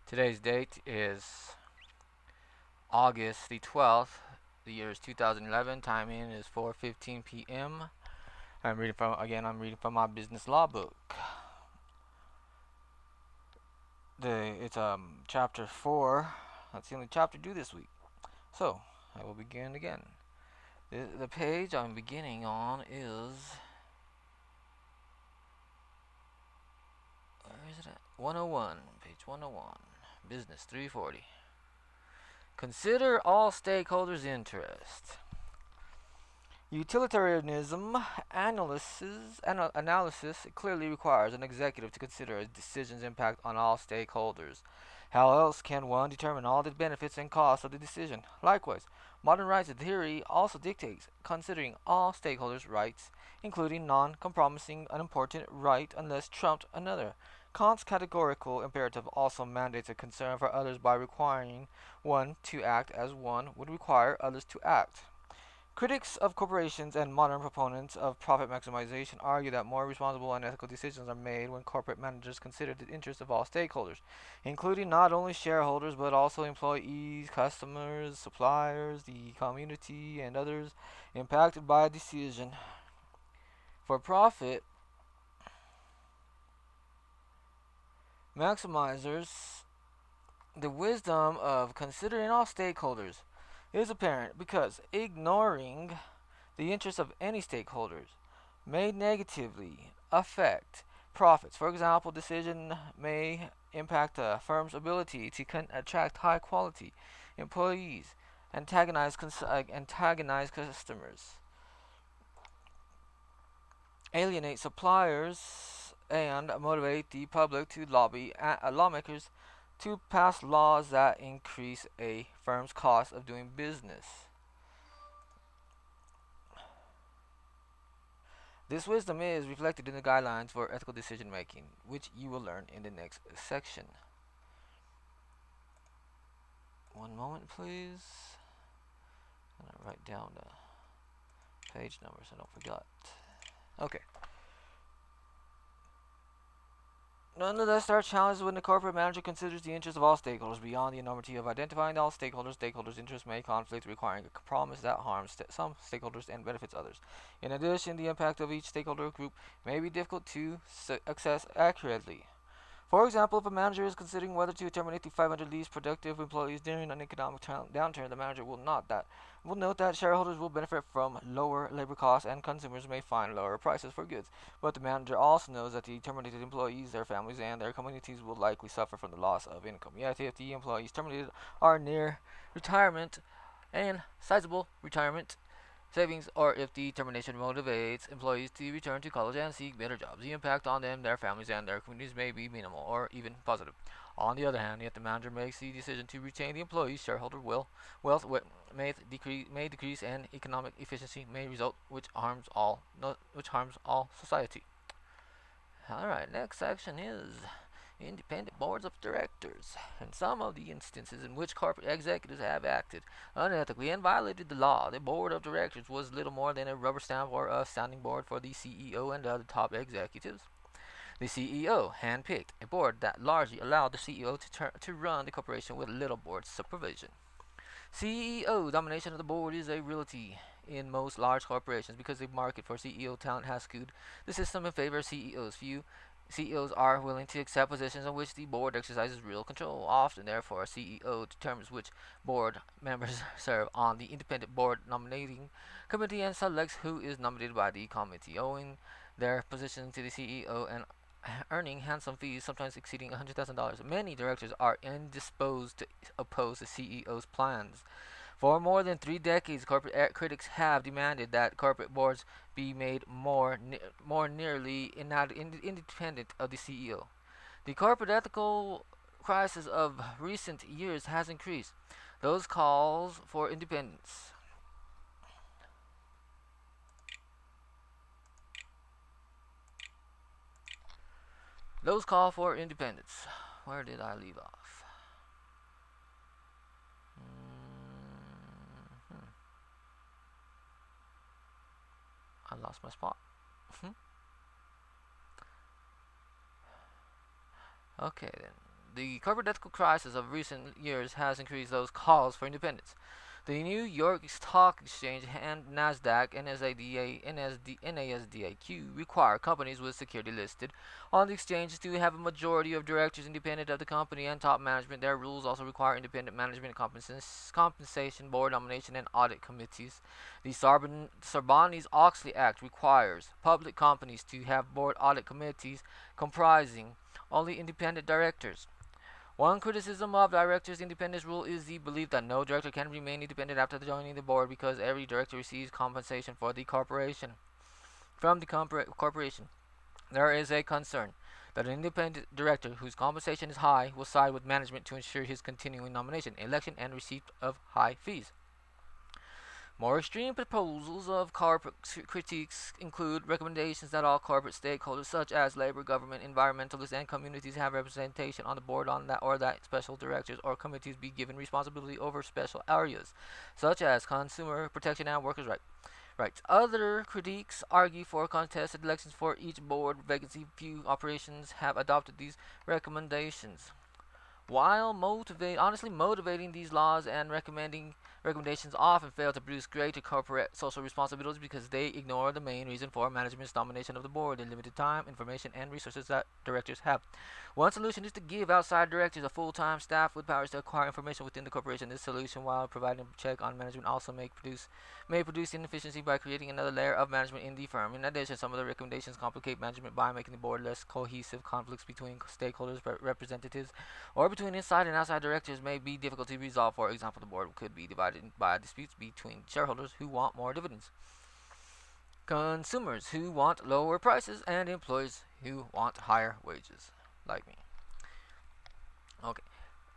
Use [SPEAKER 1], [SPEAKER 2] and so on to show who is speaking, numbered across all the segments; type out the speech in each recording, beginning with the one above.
[SPEAKER 1] Today's date is August the 12th. The year is 2011. Time in is 4:15 p.m. I'm reading from my business law book. It's chapter 4. That's the only chapter due this week. So, I will begin again. The page I'm beginning on is, where is it at? 101, page 101. Business 340. Consider all stakeholders' interest. Utilitarianism analysis clearly requires an executive to consider a decision's impact on all stakeholders. How else can one determine all the benefits and costs of the decision? Likewise, modern rights theory also dictates considering all stakeholders' rights, including non-compromising an important right unless trumped another. Kant's categorical imperative also mandates a concern for others by requiring one to act as one would require others to act. Critics of corporations and modern proponents of profit maximization argue that more responsible and ethical decisions are made when corporate managers consider the interests of all stakeholders, including not only shareholders but also employees, customers, suppliers, the community, and others impacted by a decision. For profit maximizers, the wisdom of considering all stakeholders is apparent because ignoring the interests of any stakeholders may negatively affect profits. For example, decision may impact a firm's ability to attract high quality employees, antagonize customers, alienate suppliers, and motivate the public to lobby lawmakers to pass laws that increase a firm's cost of doing business. This wisdom is reflected in the guidelines for ethical decision making, which you will learn in the next section. One moment, please. I'm gonna write down the page number so I don't forget. Okay. Nonetheless, there are challenges when the corporate manager considers the interests of all stakeholders beyond the enormity of identifying all stakeholders. Stakeholders' interests may conflict, requiring a compromise that harms some stakeholders and benefits others. In addition, the impact of each stakeholder group may be difficult to assess accurately. For example, if a manager is considering whether to terminate the 500 least productive employees during an economic downturn, the manager will note that shareholders will benefit from lower labor costs and consumers may find lower prices for goods. But the manager also knows that the terminated employees, their families, and their communities will likely suffer from the loss of income. Yet, if the employees terminated are near retirement and sizable retirement savings, or if the termination motivates employees to return to college and seek better jobs, the impact on them, their families, and their communities may be minimal or even positive. On the other hand, if the manager makes the decision to retain the employees, shareholder wealth may decrease and economic efficiency may result, which harms all society. All right, next section is independent boards of directors. In some of the instances in which corporate executives have acted unethically and violated the law, the board of directors was little more than a rubber stamp or a sounding board for the CEO and other top executives. The CEO handpicked a board that largely allowed the CEO to run the corporation with little board supervision. CEO domination of the board is a reality in most large corporations because the market for CEO talent has skewed the system in favor of CEOs. Few CEOs are willing to accept positions on which the board exercises real control. Often, therefore, a CEO determines which board members serve on the independent board nominating committee and selects who is nominated by the committee, owing their position to the CEO and earning handsome fees, sometimes exceeding $100,000. Many directors are indisposed to oppose the CEO's plans. For more than 3 decades, corporate critics have demanded that corporate boards be made more nearly independent of the CEO. The corporate ethical crisis of recent years has increased those calls for independence. Those call for independence. Where did I leave off? Hmm. I lost my spot. Okay then. The corporate ethical crisis of recent years has increased those calls for independence. The New York Stock Exchange and Nasdaq NASDAQ require companies with security listed on the exchanges to have a majority of directors independent of the company and top management. Their rules also require independent management compensation board nomination and audit committees. The Sarbanes-Oxley Act requires public companies to have board audit committees comprising only independent directors. One criticism of directors' independence rule is the belief that no director can remain independent after joining the board because every director receives compensation for the corporation. From the corporation, there is a concern that an independent director whose compensation is high will side with management to ensure his continuing nomination, election, and receipt of high fees. More extreme proposals of corporate critiques include recommendations that all corporate stakeholders, such as labor, government, environmentalists, and communities, have representation on the board on that, or that special directors or committees be given responsibility over special areas, such as consumer protection and workers' rights. Other critiques argue for contested elections for each board vacancy. Few operations have adopted these recommendations. While honestly motivating these laws and recommendations often fail to produce greater corporate social responsibilities because they ignore the main reason for management's domination of the board: the limited time, information, and resources that directors have. One solution is to give outside directors a full-time staff with powers to acquire information within the corporation. This solution, while providing a check on management, also may produce inefficiency by creating another layer of management in the firm. In addition, some of the recommendations complicate management by making the board less cohesive. Conflicts between stakeholders, representatives, or between inside and outside directors may be difficult to resolve. For example, the board could be divided by disputes between shareholders who want more dividends, consumers who want lower prices, and employees who want higher wages, like me. Okay.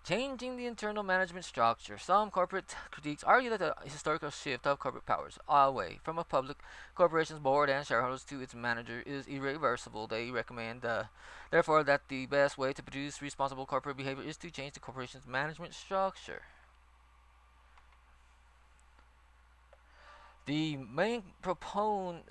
[SPEAKER 1] Changing the internal management structure. Some corporate critiques argue that the historical shift of corporate powers away from a public corporation's board and shareholders to its manager is irreversible. They recommend, therefore, that the best way to produce responsible corporate behavior is to change the corporation's management structure. The main proponent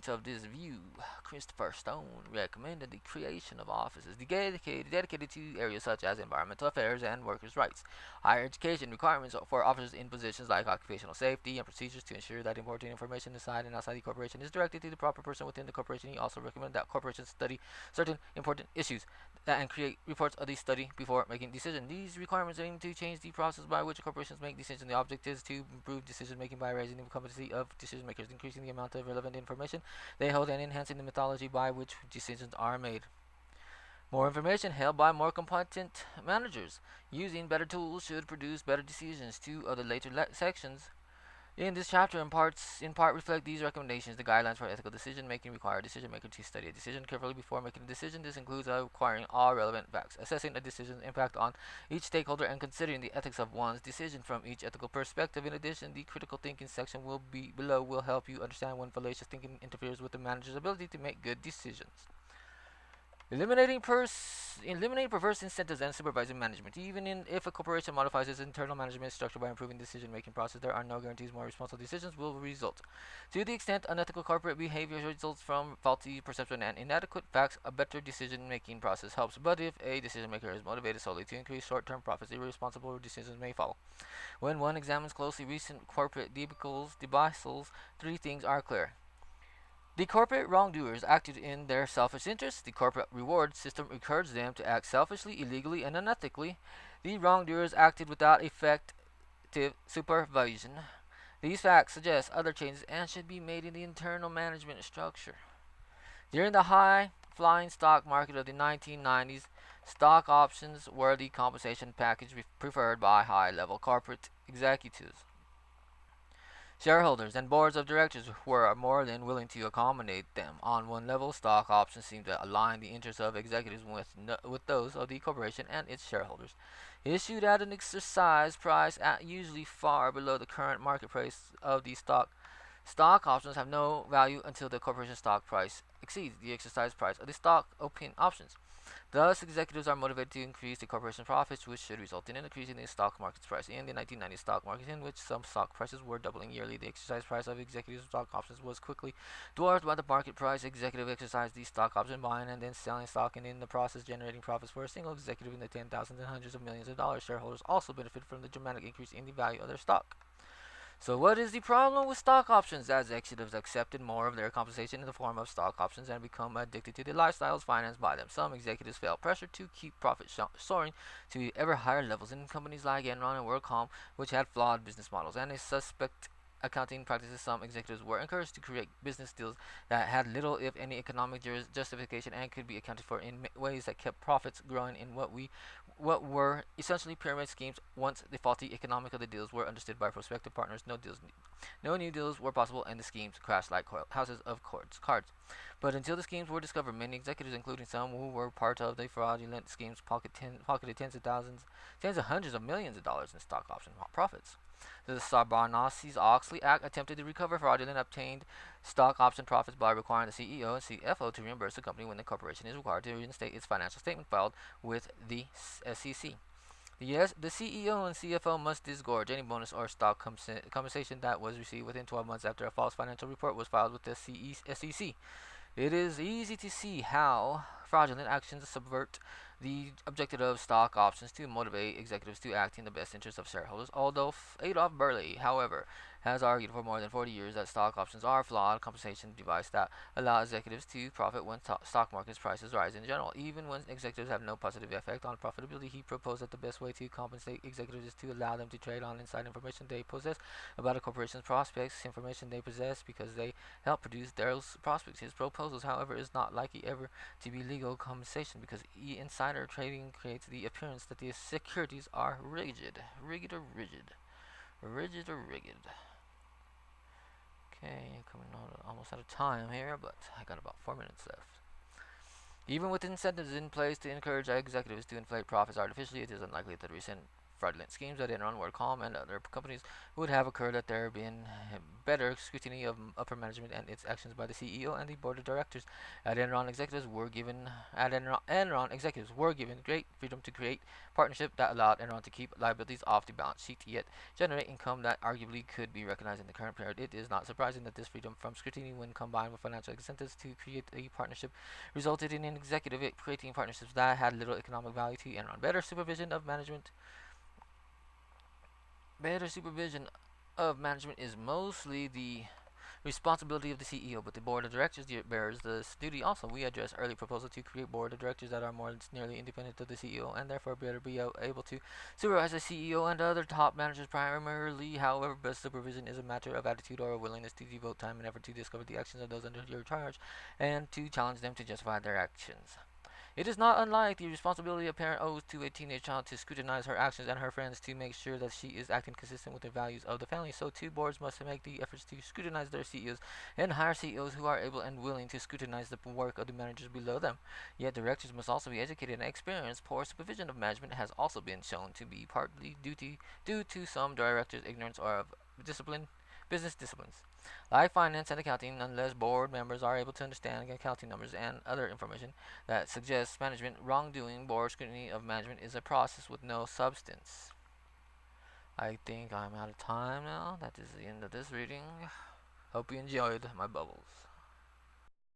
[SPEAKER 1] of this view, Christopher Stone, recommended the creation of offices dedicated to areas such as environmental affairs and workers' rights, higher education requirements for officers in positions like occupational safety, and procedures to ensure that important information inside and outside the corporation is directed to the proper person within the corporation. He also recommended that corporations study certain important issues and create reports of the study before making decisions. These requirements aim to change the process by which corporations make decisions. The object is to improve decision making by raising the competency of decision makers, increasing the amount of relevant information they hold, and enhancing the methodology by which decisions are made. More information held by more competent managers using better tools should produce better decisions. Two of the later sections in this chapter in part reflect these recommendations. The guidelines for ethical decision making require a decision maker to study a decision carefully before making a decision. This includes acquiring all relevant facts, assessing a decision's impact on each stakeholder, and considering the ethics of one's decision from each ethical perspective. In addition, the critical thinking section will help you understand when fallacious thinking interferes with the manager's ability to make good decisions. Eliminate perverse incentives and supervising management. Even if a corporation modifies its internal management structure by improving the decision-making process, there are no guarantees more responsible decisions will result. To the extent unethical corporate behavior results from faulty perception and inadequate facts, a better decision-making process helps. But if a decision-maker is motivated solely to increase short-term profits, irresponsible decisions may follow. When one examines closely recent corporate debacles, three things are clear. The corporate wrongdoers acted in their selfish interests. The corporate reward system encouraged them to act selfishly, illegally, and unethically. The wrongdoers acted without effective supervision. These facts suggest other changes and should be made in the internal management structure. During the high-flying stock market of the 1990s, stock options were the compensation package preferred by high-level corporate executives. Shareholders and boards of directors were more than willing to accommodate them. On one level, stock options seemed to align the interests of executives with those of the corporation and its shareholders. Issued at an exercise price at usually far below the current market price of the stock, stock options have no value until the corporation's stock price exceeds the exercise price of the stock options. Thus, executives are motivated to increase the corporation's profits, which should result in an increase in the stock market's price. In the 1990 stock market, in which some stock prices were doubling yearly, the exercise price of executive stock options was quickly dwarfed by the market price. Executive exercised these stock option buying and then selling stock, and in the process generating profits for a single executive in the 10,000s and hundreds of millions of dollars. Shareholders also benefit from the dramatic increase in the value of their stock. So, what is the problem with stock options? As executives accepted more of their compensation in the form of stock options and become addicted to the lifestyles financed by them. Some executives felt pressure to keep profits soaring to ever higher levels in companies like Enron and WorldCom, which had flawed business models and a suspect accounting practices. Some executives were encouraged to create business deals that had little, if any, economic justification and could be accounted for in ways that kept profits growing in what were essentially pyramid schemes. Once the faulty economics of the deals were understood by prospective partners, no new deals were possible, and the schemes crashed like houses of cards. But until the schemes were discovered, many executives, including some who were part of the fraudulent schemes, pocketed tens of hundreds of millions of dollars in stock option profits. The Sarbanes-Oxley Act attempted to recover fraudulent obtained stock option profits by requiring the CEO and CFO to reimburse the company when the corporation is required to reinstate its financial statement filed with the SEC. The CEO and CFO must disgorge any bonus or stock compensation that was received within 12 months after a false financial report was filed with the SEC. It is easy to see how fraudulent actions subvert the objective of stock options to motivate executives to act in the best interest of shareholders. Although Adolf Burley, however, has argued for more than 40 years that stock options are a flawed compensation device that allow executives to profit when stock market prices rise in general. Even when executives have no positive effect on profitability, he proposed that the best way to compensate executives is to allow them to trade on inside information they possess about a corporation's prospects, information they possess because they help produce those prospects. His proposals, however, is not likely ever to be legal compensation because insider trading creates the appearance that the securities are rigid. Rigid or rigid? Rigid or rigid? Okay, coming on almost out of time here, but I got about 4 minutes left. Even with incentives in place to encourage executives to inflate profits artificially, it is unlikely that recent fraudulent schemes at Enron, WorldCom, and other companies would have occurred had there been better scrutiny of upper management and its actions by the CEO and the board of directors. Enron executives were given great freedom to create partnership that allowed Enron to keep liabilities off the balance sheet, yet generate income that arguably could be recognized in the current period. It is not surprising that this freedom from scrutiny, when combined with financial incentives to create a partnership, resulted in an executive creating partnerships that had little economic value to Enron. Better supervision of management is mostly the responsibility of the CEO, but the board of directors bears this duty also. We address early proposal to create board of directors that are more nearly independent of the CEO and therefore better be able to supervise the CEO and other top managers primarily. However, best supervision is a matter of attitude or a willingness to devote time and effort to discover the actions of those under your charge and to challenge them to justify their actions. It is not unlike the responsibility a parent owes to a teenage child to scrutinize her actions and her friends to make sure that she is acting consistent with the values of the family. So too, boards must make the efforts to scrutinize their CEOs and hire CEOs who are able and willing to scrutinize the work of the managers below them. Yet directors must also be educated and experienced. Poor supervision of management has also been shown to be partly due to some directors' ignorance or of business disciplines. Like finance and accounting, unless board members are able to understand accounting numbers and other information that suggests management wrongdoing, board scrutiny of management is a process with no substance. I think I'm out of time now. That is the end of this reading. Hope you enjoyed my bubbles.